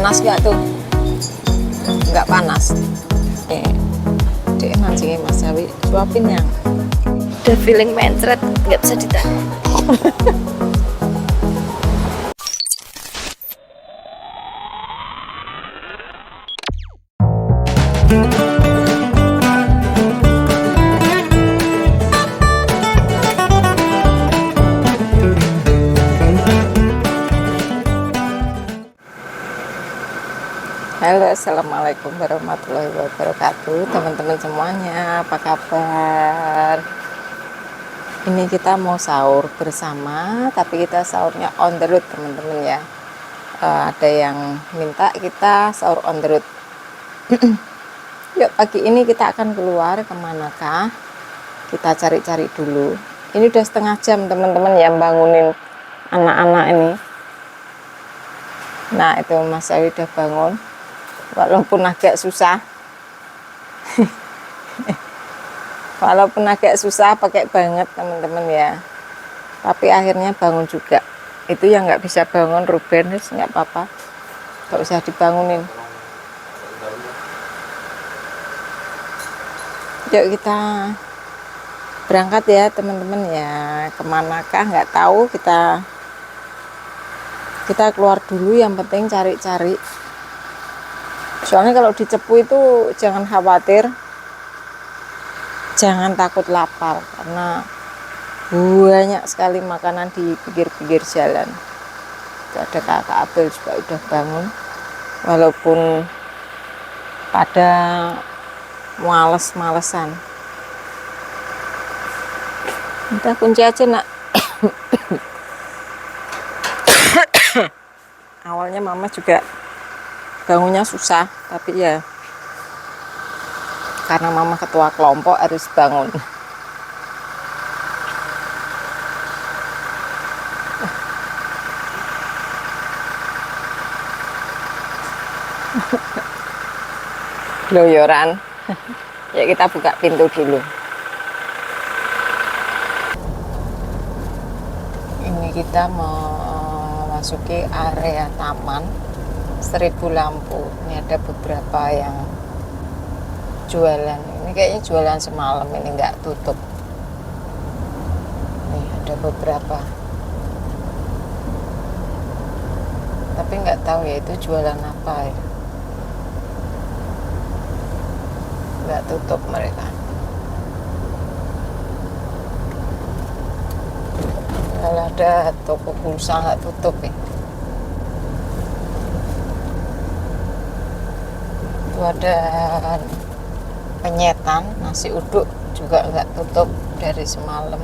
Panas nggak tuh? Nggak panas. Dek mancingin Mas Jawi, suapin yang. Udah feeling mencret, nggak bisa ditahan. Halo, assalamualaikum warahmatullahi wabarakatuh, teman-teman semuanya, apa kabar? Ini kita mau sahur bersama, tapi kita sahurnya on the road, teman-teman ya. Ada yang minta kita sahur on the road. Yuk, pagi ini kita akan keluar kemanakah? Kita cari-cari dulu. Ini udah setengah jam, teman-teman ya, bangunin anak-anak ini. Nah, itu Mas Awi udah bangun. Walaupun agak susah pakai banget teman-teman ya, tapi akhirnya bangun juga. Itu yang nggak bisa bangun Ruben, nggak apa-apa, nggak usah dibangunin. Yuk kita berangkat ya teman-teman ya. Kemanakah nggak tahu, kita keluar dulu, yang penting cari-cari. Soalnya kalau di Cepu itu jangan khawatir, jangan takut lapar, karena banyak sekali makanan di pinggir-pinggir jalan. Itu ada kakak Abel juga udah bangun, walaupun pada males-malesan. Udah kunci aja nak. Awalnya mama juga bangunnya susah, tapi ya karena mama ketua kelompok harus bangun. Loyoran. Ya kita buka pintu dulu. Ini kita memasuki area taman 1000 lampu. Ini ada beberapa yang jualan. Ini kayaknya jualan semalam, ini nggak tutup. Nih ada beberapa, tapi nggak tahu ya itu jualan apa ya. Nggak tutup mereka. Kalau ada toko pulsa nggak tutup ya. Itu ada penyetan, nasi uduk juga nggak tutup dari semalam.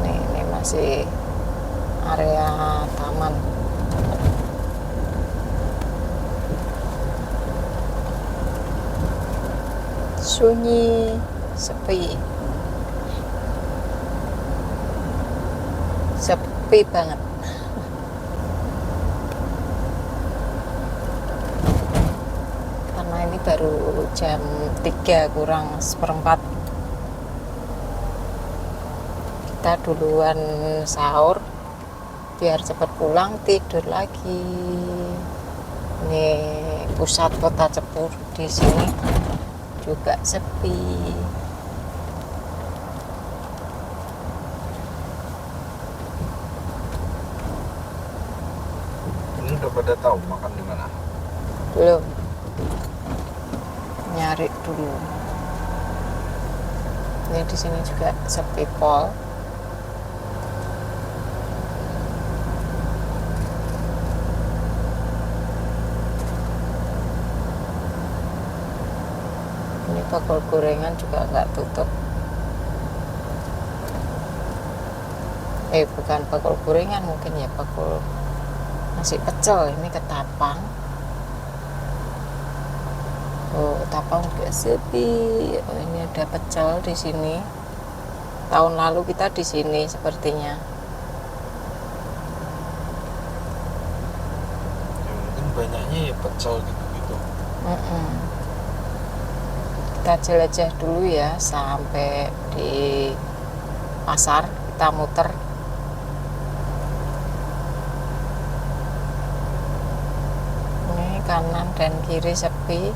Ini masih area taman. Sunyi, sepi banget. Karena ini baru jam 3 kurang seperempat. Kita duluan sahur biar cepat pulang tidur lagi. Ini pusat kota Cepu, di sini juga sepi. Ini udah pada tahu makan di mana? Belum, nyari dulu. Ini di sini juga sepi pol. Ini bakul gorengan juga nggak tutup. Bukan bakul gorengan, mungkin ya bakul nasi pecel. Ini ketapang. Oh, Tapang juga sepi. Oh, ini ada pecel di sini. Tahun lalu kita di sini sepertinya. Ya, mungkin banyaknya ya pecel gitu-gitu. Kita jelajah dulu ya sampai di pasar, kita muter. kanan dan kiri sepi.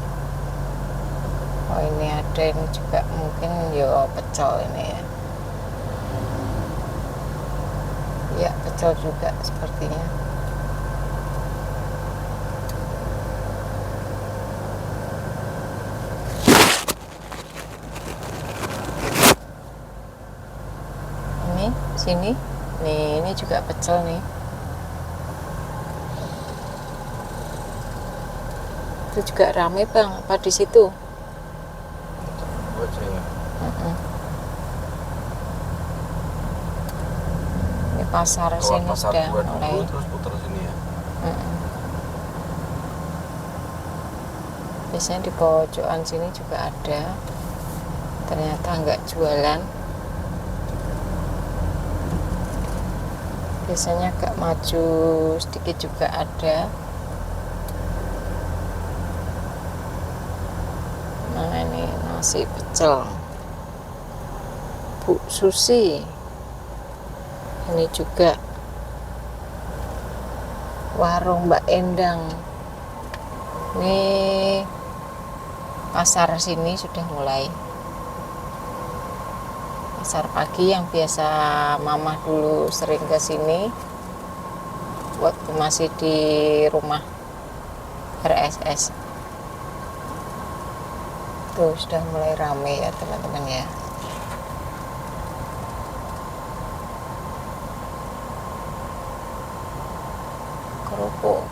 Oh ini ada, ini juga mungkin ya pecel ini ya. Ya pecel juga sepertinya. Ini sini nih, ini juga pecel nih. Itu juga rame bang, apa di situ? Aja ya. Ini pasar Lewat sini pasar sudah 2 mulai. dulu terus putar sini ya. Biasanya di pojokan sini juga ada, ternyata nggak jualan. Biasanya agak maju sedikit juga ada. Nah ini nasi pecel Bu Susi. Ini juga warung Mbak Endang. Ini pasar sini sudah mulai. Pasar pagi yang biasa mama dulu sering ke sini waktu masih di rumah RSS. Tuh sudah mulai rame ya teman-teman ya. Kerupuk.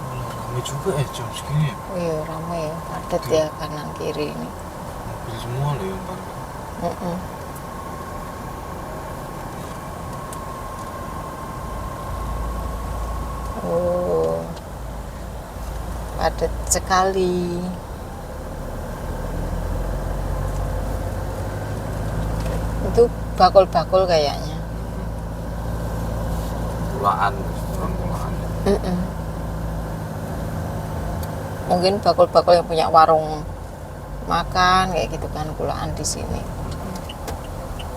Rame juga ya jam segini ya. Oh iya rame ya, padat ya kanan kiri ini. Mobil semua loh yang parkir. Oh, padat sekali. Itu bakul-bakul kayaknya. Kulaan, restoran kulaan. Mungkin bakul-bakul yang punya warung makan kayak gitu kan, kulaan di sini.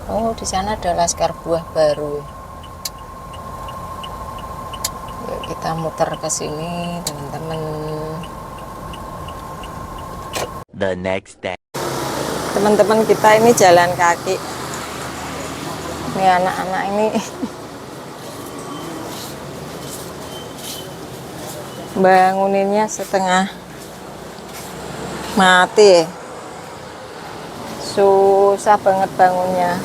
Oh, di sana ada Laskar Buah Baru. Yuk kita muter ke sini, teman-teman. The next day. Teman-teman kita ini jalan kaki. Ini anak-anak ini banguninnya setengah mati. Susah banget bangunnya.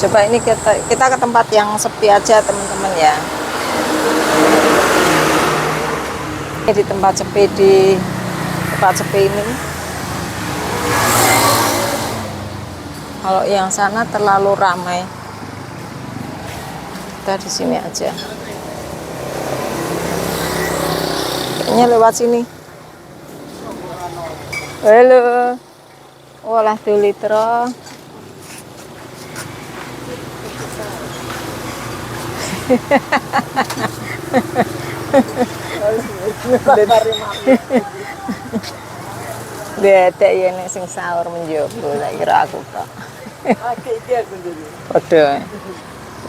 Coba ini kita ke tempat yang sepi aja teman-teman ya. Ini di tempat sepi ini. Kalau yang sana terlalu ramai. Kita di sini aja. Kayaknya lewat sini. Halo. Olah tulitro. Beda ya nek sing sahur menjobo tak kira aku kok. Padha.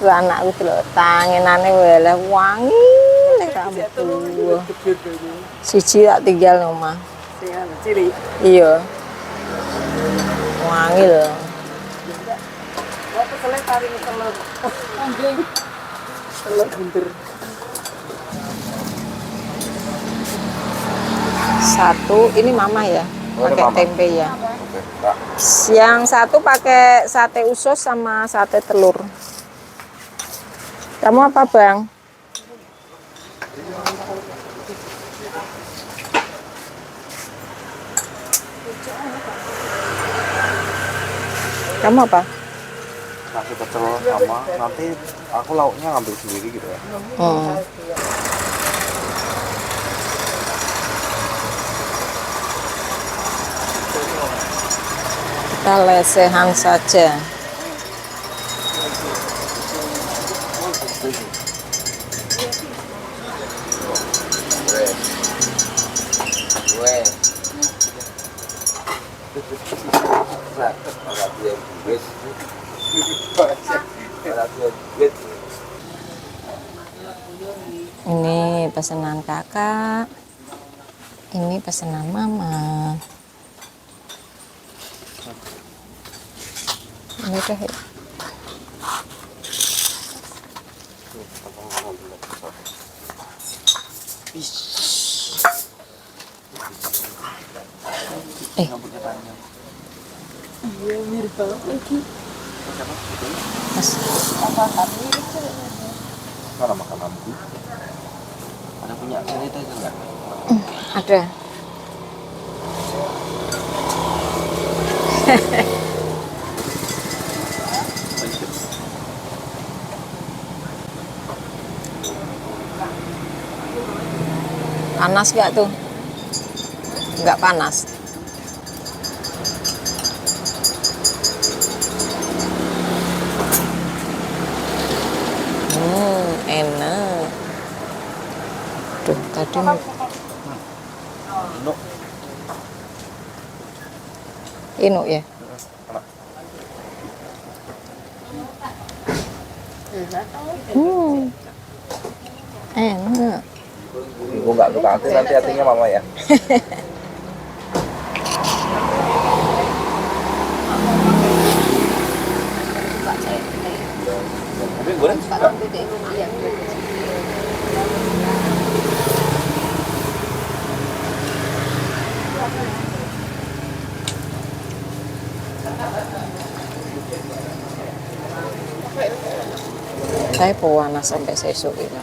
Ku anakku delok tanginane weleh wangi lek rambutku. Siji tak tinggal nang omah. Sing ciri. Iya. Wangi lho. Apa selek taring telur. Anjing. Telur buntir. Satu ini mama ya, Oh, ini pakai mama. tempe ya. Oke, Kak. Yang satu pakai sate usus sama sate telur. Kamu apa bang? Kamu apa? Nasi pecel sama nanti aku lauknya ngambil sendiri gitu ya. Kita lesehan saja. Ini pesanan kakak, ini pesanan mama. Ini udah ya. Rambutnya panjang. Iya, mirip banget lagi. Mas, Mana makan lampu? Ada punya cerita itu enggak? ada. Panas gak tuh? Nggak panas. Enak. Duh, tadi Nuk. Inuk ya. Enak. Gue nggak lupa hati, nanti hatinya mama ya. Tapi goreng suka. Saya pewarna sampai sesuk ini.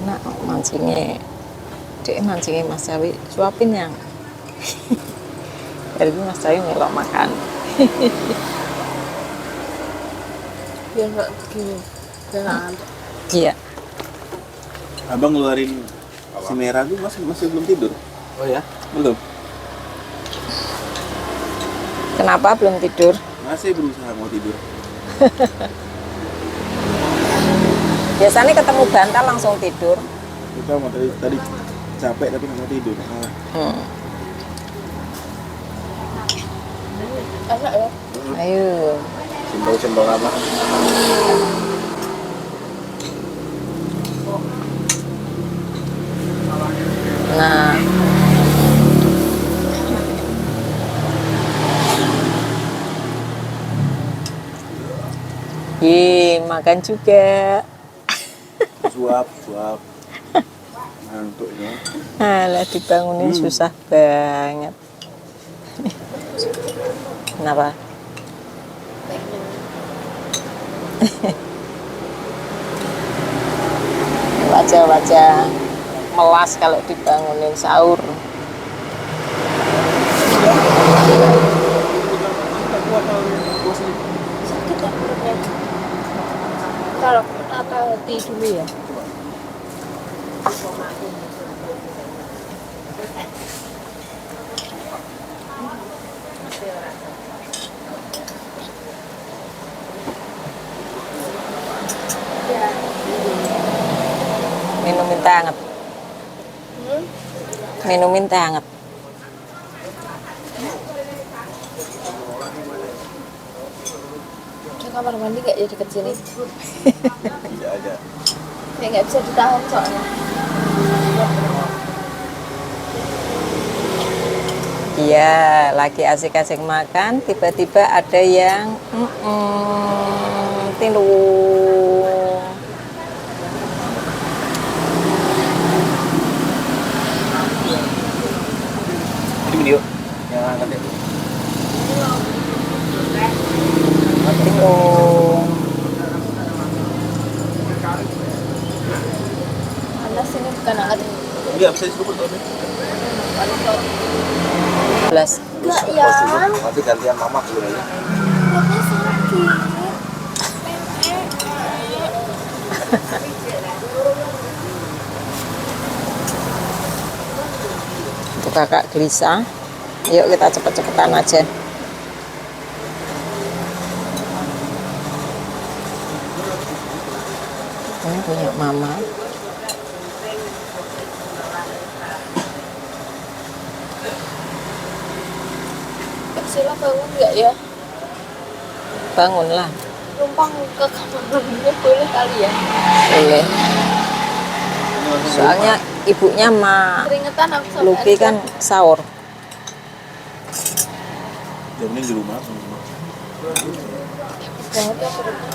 Enak mancingnya. Dek mancingnya Mas Jawi suapin yang. Jadi Mas Jawi ngelok makan. Biar nggak begini. Biar nggak ngantuk. Iya. Abang ngeluarin si merah tuh masih belum tidur. Oh ya? Belum. Kenapa belum tidur? Masih berusaha mau tidur. Biasanya ketemu bantal langsung tidur. Kita mau tadi capek tapi nggak mau tidur. Enak ya? Ayo. Cembol apa? Nah. Makan juga. Suap. Ngantuk ya. Alah dibangunin susah banget. Kenapa? Wajah-wajah melas kalau dibangunin sahur. Sakit ya perutnya. Kalau tata hati dulu ya. Minumin teh hangat. Minumin teh hangat. Ada kamar mandi nggak ya deket sini? Tidak ada. Ya nggak bisa ditahan soalnya. Iya, lagi asik-asik makan, tiba-tiba ada yang tilu. Ini video yang angkat ya. Tilu. Panas ini bukan hangat. Iya bisa disebut tuh. Belas. Enggak ya. Nanti gantian mama dulu ya. Perutnya sakit. Untuk kakak gelisah. Yuk kita cepet-cepetan aja. Ini punya mama. Kak Sila bangun nggak ya? Bangunlah, Numpang ke kamarnya boleh kali ya? boleh. Soalnya ibunya sama Keringetan aku sampai Lucky kan sahur. Jam ini di rumah. banget ya perutnya.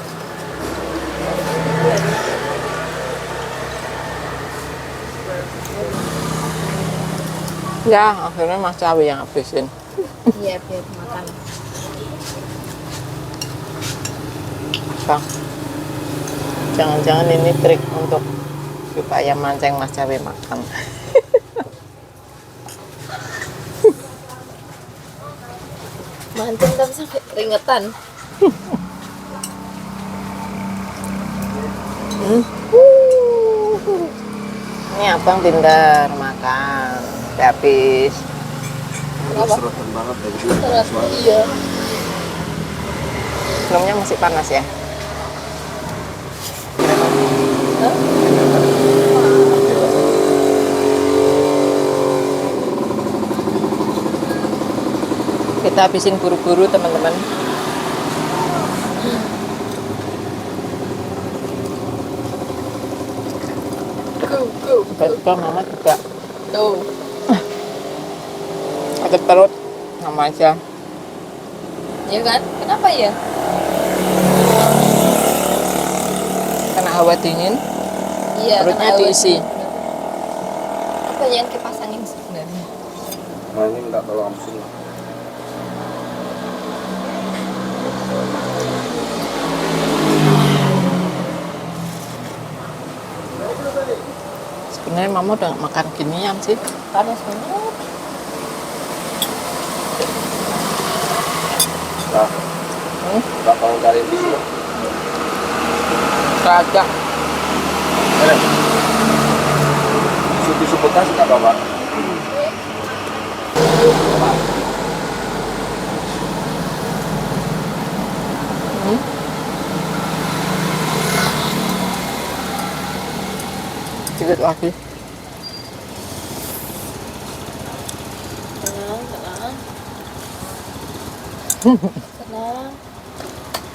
Ya, akhirnya Mas Cawi yang habisin. Iya biar makan. Bang, jangan-jangan ini trik untuk supaya mancing Mas Cawi makan. Mancing tapi sampai keringetan. Ini abang pintar makan, udah habis. Kenapa? Serotan banget ya. Terus iya. Minumnya masih panas ya? Kita habisin buru-buru teman-teman. Tiba-tiba mama juga Tuh. sakit perut sama aja. Ya kan? Kenapa ya? Karena hawa dingin, Iya. perutnya karena diisi. Apa yang kipas angin sebenarnya? Nah ini minta tolong habisin. Sebenarnya mama udah gak makan ginian sih. Panas banget. Nah, nggak mau cari tisu. Kagak. Tisu bekas nggak apa-apa. Sedikit lagi. Tenang, tenang. Tenang.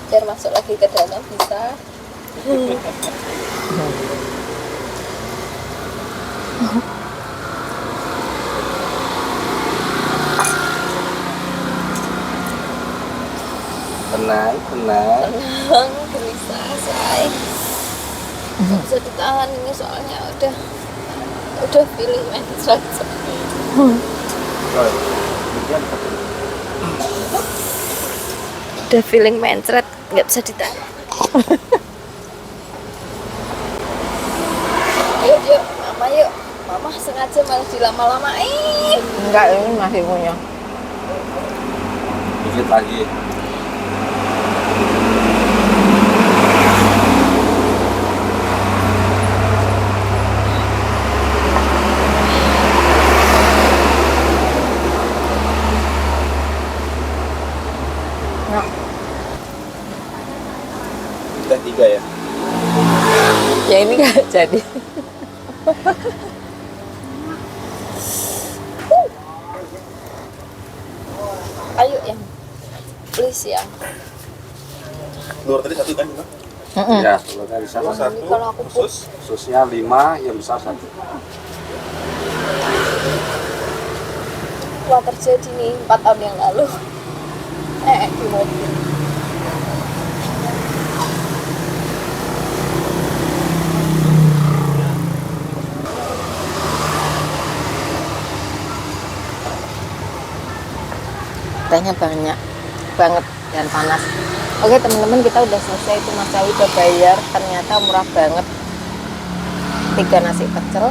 Biar masuk lagi ke dalam bisa. Tenang, tenang. Tenang, gelisah, say. Nggak bisa ditahan ini soalnya udah feeling mencret. Udah feeling mencret, nggak bisa ditahan. Yuk, yuk, mama yuk. Mama sengaja malah dilama-lamain. Enggak, ini masih punya. Dikit lagi. Nah, Udah 3 ya. ya ini gak jadi. Ayo yang please ya. Luar tadi 1 kan? Ya, kalau dari sana Ini kalau aku put Khusus. khususnya 5, yang besar 1. telah terjadi nih 4 tahun yang lalu. Di mobil. Tehnya banyak banget dan panas. Oke teman-teman, kita udah selesai, itu Mas Cawi udah bayar, ternyata murah banget. 3 nasi pecel,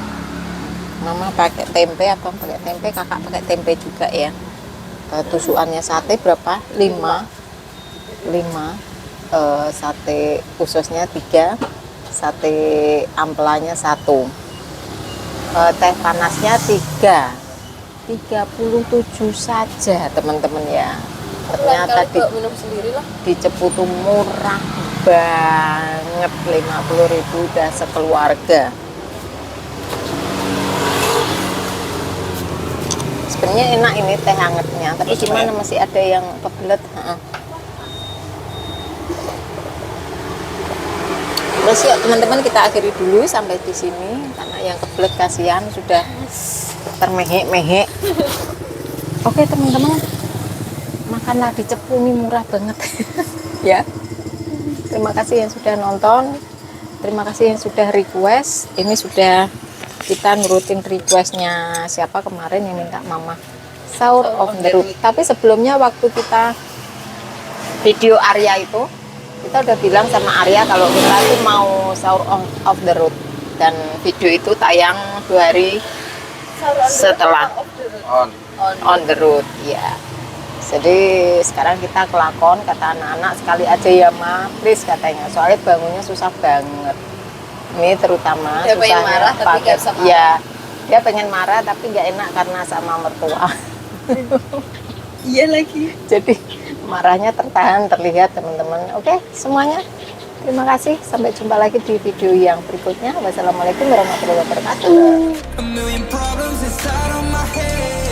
mama pakai tempe, abang pakai tempe, kakak pakai tempe juga ya. Tusukannya sate berapa? 5. Sate ususnya 3, sate ampelanya 1, teh panasnya 37 saja teman-teman ya. Ternyata kali bawa minum sendiri lah. di Ceputu murah banget, 50.000 udah sekeluarga. Sebenarnya enak ini teh hangatnya, tapi gimana masih ada yang kebelet. Terus yuk teman-teman, kita akhiri dulu sampai di sini karena yang kebelet kasihan sudah termehek-mehek. Oke teman-teman, makanlah di Cepu, ini murah banget. Ya. Terima kasih yang sudah nonton, terima kasih yang sudah request. Ini sudah kita nurutin requestnya siapa kemarin yang minta mama sahur on the road. Tapi sebelumnya waktu kita video Arya itu, kita udah bilang sama Arya kalau kita tuh mau sahur off the road, dan video itu tayang 2 hari setelah on the road ya. Jadi sekarang kita kelakon, kata anak-anak, sekali aja ya Ma, please katanya, soalnya bangunnya susah banget. Ini terutama dia pengen marah tapi nggak bisa marah. Ya, dia pengen marah tapi nggak enak karena sama mertua. Iya lagi. Jadi marahnya tertahan, terlihat teman-teman. Oke semuanya, terima kasih, sampai jumpa lagi di video yang berikutnya. Wassalamualaikum warahmatullahi wabarakatuh. A million problems inside of my head.